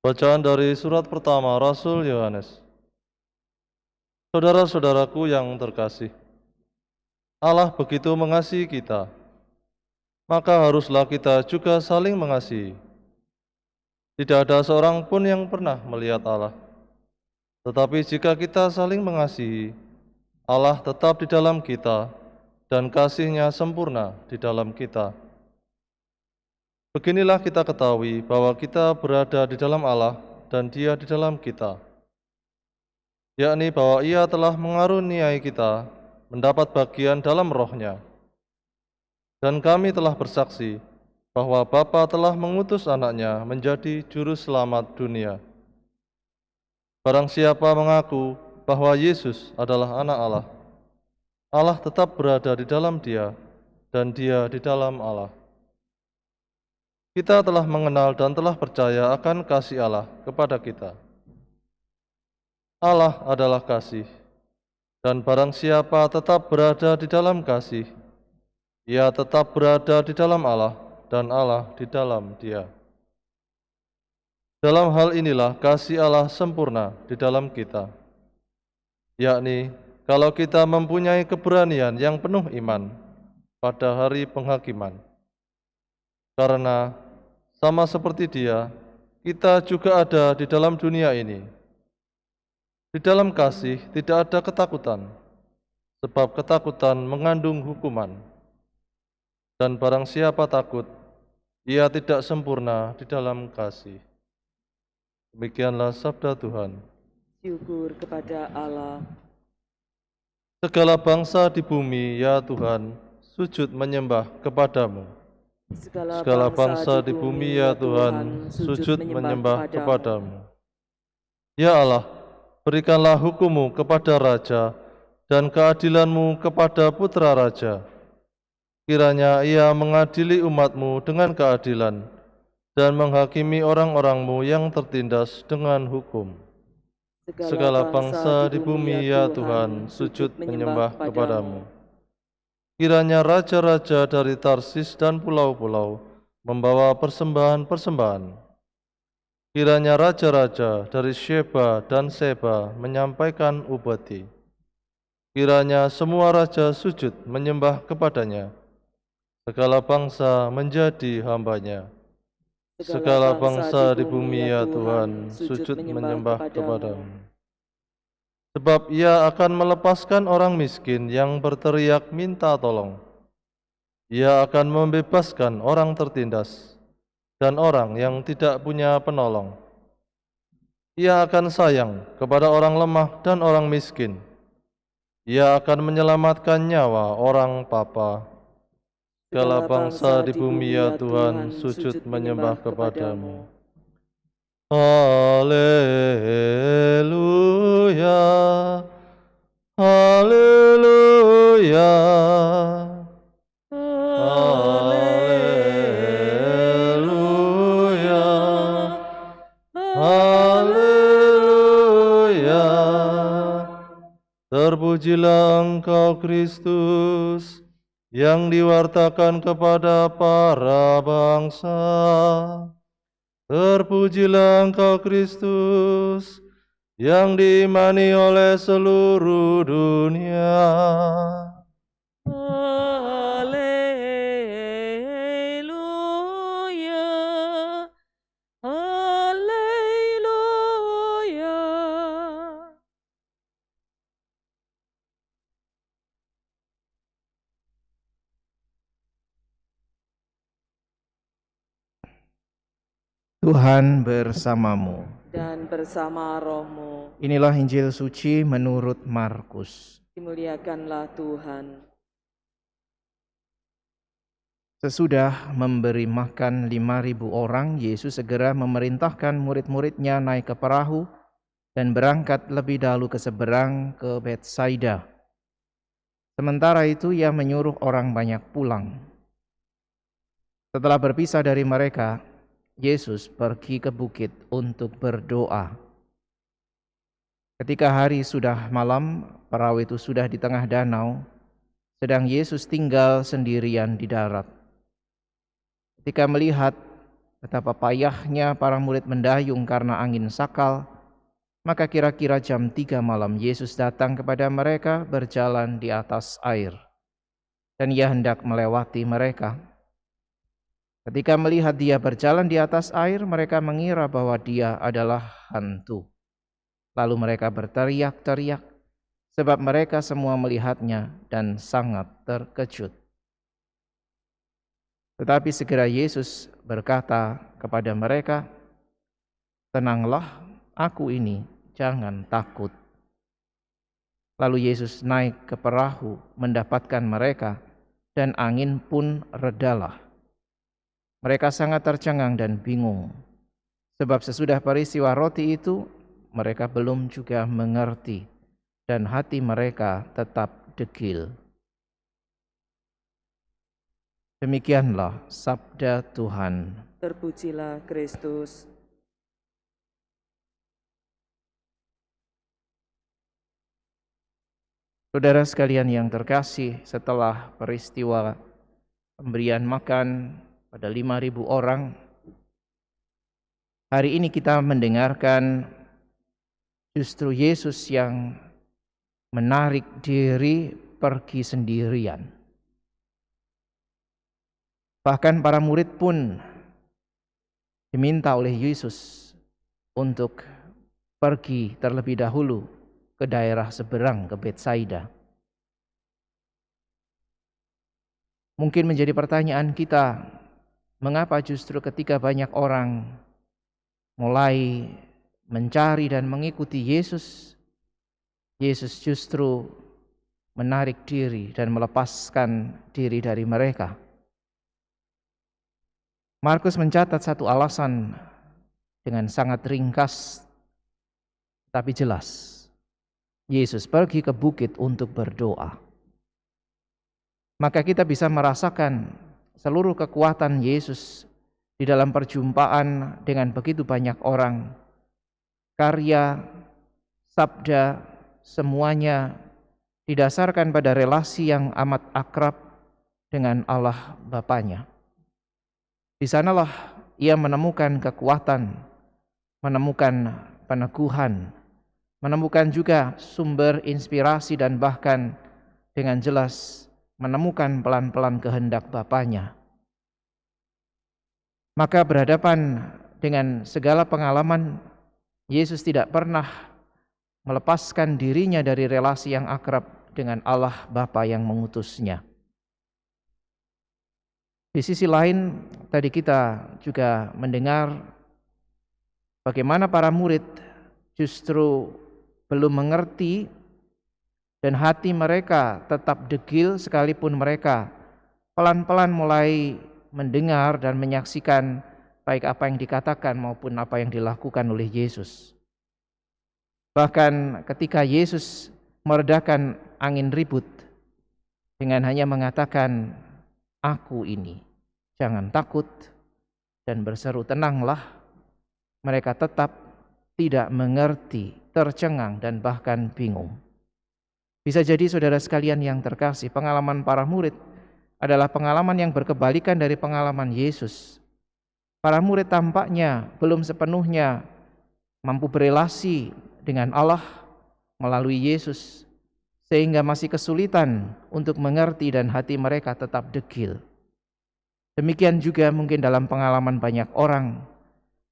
Bacaan dari surat pertama Rasul Yohanes. Saudara-saudaraku yang terkasih, Allah begitu mengasihi kita, maka haruslah kita juga saling mengasihi. Tidak ada seorang pun yang pernah melihat Allah. Tetapi jika kita saling mengasihi, Allah tetap di dalam kita dan kasih-Nya sempurna di dalam kita. Beginilah kita ketahui bahwa kita berada di dalam Allah dan Dia di dalam kita, yakni bahwa Ia telah mengaruniai kita mendapat bagian dalam Roh-Nya. Dan kami telah bersaksi bahwa Bapa telah mengutus Anak-Nya menjadi juru selamat dunia. Barang siapa mengaku bahwa Yesus adalah Anak Allah, Allah tetap berada di dalam Dia dan Dia di dalam Allah. Kita telah mengenal dan telah percaya akan kasih Allah kepada kita. Allah adalah kasih, dan barang siapa tetap berada di dalam kasih, ia tetap berada di dalam Allah dan Allah di dalam Dia. Dalam hal inilah kasih Allah sempurna di dalam kita, yakni kalau kita mempunyai keberanian yang penuh iman pada hari penghakiman. Karena sama seperti Dia, kita juga ada di dalam dunia ini. Di dalam kasih tidak ada ketakutan, sebab ketakutan mengandung hukuman. Dan barang siapa takut, ia tidak sempurna di dalam kasih. Demikianlah sabda Tuhan. Syukur kepada Allah. Segala bangsa di bumi, ya Tuhan, sujud menyembah kepadamu. Segala bangsa di bumi, ya Tuhan, sujud menyembah kepadamu. Ya Allah, berikanlah hukum-Mu kepada Raja dan keadilan-Mu kepada Putra Raja. Kiranya Ia mengadili umat-Mu dengan keadilan dan menghakimi orang-orang-Mu yang tertindas dengan hukum. Segala bangsa di bumi, ya Tuhan, sujud menyembah kepadamu. Kiranya raja-raja dari Tarsis dan pulau-pulau membawa persembahan-persembahan. Kiranya raja-raja dari Sheba dan Seba menyampaikan ubati. Kiranya semua raja sujud menyembah kepadanya. Segala bangsa menjadi hamba-Nya. Segala bangsa di bumi, ya Tuhan, sujud menyembah kepadamu. Sebab Ia akan melepaskan orang miskin yang berteriak minta tolong. Ia akan membebaskan orang tertindas dan orang yang tidak punya penolong. Ia akan sayang kepada orang lemah dan orang miskin. Ia akan menyelamatkan nyawa orang papa. Segala bangsa di bumi, ya Tuhan, sujud menyembah kepadamu. Haleluya, haleluya, haleluya, haleluya. Terpujilah Engkau Kristus, yang diwartakan kepada para bangsa. Terpujilah Engkau Kristus, yang diimani oleh seluruh dunia. Haleluya, haleluya. Tuhan bersamamu. Dan bersama rohmu, Inilah Injil suci menurut Markus. dimuliakanlah Tuhan. Sesudah memberi makan 5.000 orang, Yesus segera memerintahkan murid-muridnya naik ke perahu dan berangkat lebih dahulu ke seberang ke Betsaida. Sementara itu Ia menyuruh orang banyak pulang. Setelah berpisah dari mereka, Yesus pergi ke bukit untuk berdoa. Ketika hari sudah malam, perahu itu sudah di tengah danau, sedang Yesus tinggal sendirian di darat. Ketika melihat betapa payahnya para murid mendayung karena angin sakal. Maka kira-kira jam 3 malam Yesus datang kepada mereka berjalan di atas air. Dan ia hendak melewati mereka. Ketika melihat dia berjalan di atas air, mereka mengira bahwa dia adalah hantu. Lalu mereka berteriak-teriak, sebab mereka semua melihatnya dan sangat terkejut. Tetapi segera Yesus berkata kepada mereka, "Tenanglah, aku ini, jangan takut." Lalu Yesus naik ke perahu mendapatkan mereka, dan angin pun redalah. Mereka sangat tercengang dan bingung, sebab sesudah peristiwa roti itu, mereka belum juga mengerti, dan hati mereka tetap degil. Demikianlah sabda Tuhan. Terpujilah Kristus. Saudara sekalian yang terkasih, setelah peristiwa pemberian makan pada 5.000 orang, hari ini kita mendengarkan justru Yesus yang menarik diri pergi sendirian. Bahkan para murid pun diminta oleh Yesus untuk pergi terlebih dahulu ke daerah seberang, ke Betsaida. Mungkin menjadi pertanyaan kita, mengapa justru ketika banyak orang mulai mencari dan mengikuti Yesus, Yesus justru menarik diri dan melepaskan diri dari mereka? Markus mencatat satu alasan dengan sangat ringkas tapi jelas. Yesus pergi ke bukit untuk berdoa. Maka kita bisa merasakan seluruh kekuatan Yesus di dalam perjumpaan dengan begitu banyak orang. Karya, sabda, semuanya didasarkan pada relasi yang amat akrab dengan Allah Bapanya. Di sanalah ia menemukan kekuatan, menemukan peneguhan, menemukan juga sumber inspirasi dan bahkan dengan jelas menemukan pelan-pelan kehendak Bapanya. Maka berhadapan dengan segala pengalaman, Yesus tidak pernah melepaskan dirinya dari relasi yang akrab dengan Allah Bapa yang mengutusnya. Di sisi lain, tadi kita juga mendengar bagaimana para murid justru belum mengerti dan hati mereka tetap degil sekalipun mereka pelan-pelan mulai mendengar dan menyaksikan baik apa yang dikatakan maupun apa yang dilakukan oleh Yesus. Bahkan ketika Yesus meredakan angin ribut dengan hanya mengatakan, "Aku ini, jangan takut," dan berseru, "Tenanglah," mereka tetap tidak mengerti, tercengang dan bahkan bingung. Bisa jadi saudara sekalian yang terkasih, pengalaman para murid adalah pengalaman yang berkebalikan dari pengalaman Yesus. Para murid tampaknya belum sepenuhnya mampu berelasi dengan Allah melalui Yesus, sehingga masih kesulitan untuk mengerti dan hati mereka tetap degil. Demikian juga mungkin dalam pengalaman banyak orang,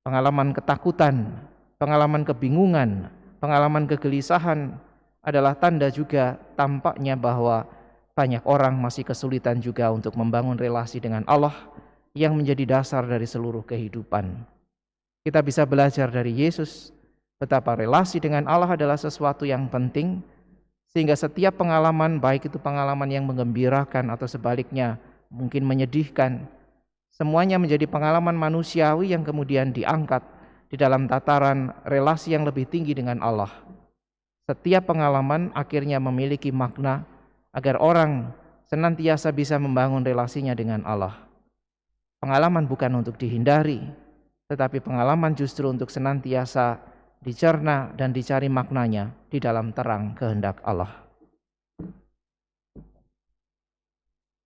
pengalaman ketakutan, pengalaman kebingungan, pengalaman kegelisahan adalah tanda juga tampaknya bahwa banyak orang masih kesulitan juga untuk membangun relasi dengan Allah yang menjadi dasar dari seluruh kehidupan. Kita bisa belajar dari Yesus betapa relasi dengan Allah adalah sesuatu yang penting, sehingga setiap pengalaman, baik itu pengalaman yang menggembirakan atau sebaliknya mungkin menyedihkan, semuanya menjadi pengalaman manusiawi yang kemudian diangkat di dalam tataran relasi yang lebih tinggi dengan Allah. Setiap pengalaman akhirnya memiliki makna agar orang senantiasa bisa membangun relasinya dengan Allah. Pengalaman bukan untuk dihindari, tetapi pengalaman justru untuk senantiasa dicerna dan dicari maknanya di dalam terang kehendak Allah.